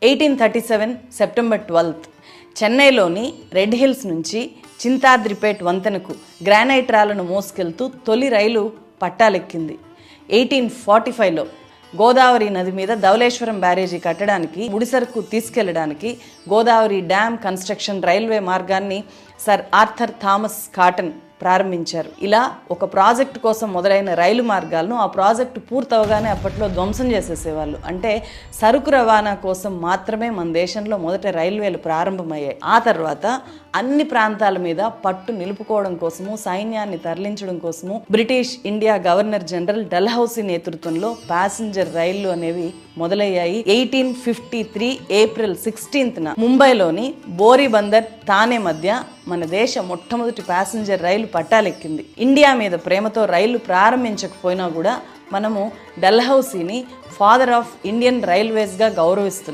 1837 September 12 చెన్నైలోని red hills నుంచి చింతాద్రిపేట్ వంతెనకు granite రాళ్లను మోసుకెళ్తూ తొలి రైలు పట్టాలెక్కింది. 1845లో గోదావరి నది మీద ధవళేశ్వరం బ్యారేజీ కట్టడానికి, ముడిసరుకు తీసుకెళ్లడానికి గోదావరి డ్యామ్ కన్స్ట్రక్షన్ రైల్వే మార్గాన్ని సర్ ఆర్థర్ థామస్ కాటన్ ప్రారంభించారు. ఇలా ఒక ప్రాజెక్టు కోసం మొదలైన రైలు మార్గాలను ఆ ప్రాజెక్టు పూర్తవగానే అప్పట్లో ధ్వంసం చేసేసేవాళ్ళు. అంటే సరుకు రవాణా కోసం మాత్రమే మన దేశంలో మొదట రైల్వేలు ప్రారంభమయ్యాయి. ఆ తర్వాత అన్ని ప్రాంతాల మీద పట్టు నిలుపుకోవడం కోసము, సైన్యాన్ని తరలించడం కోసము British India governor general Dalhousie నేతృత్వంలో ప్యాసింజర్ రైళ్లు అనేవి మొదలయ్యాయి. 1853 ఏప్రిల్ 16న ముంబైలోని బోరీబందర్, థానే మధ్య మన దేశ మొట్టమొదటి ప్యాసింజర్ రైలు పట్టాలెక్కింది. ఇండియా మీద ప్రేమతో రైలు ప్రారంభించకపోయినా కూడా మనము డల్హౌసీని ఫాదర్ ఆఫ్ ఇండియన్ రైల్వేస్గా గౌరవిస్తున్నాం.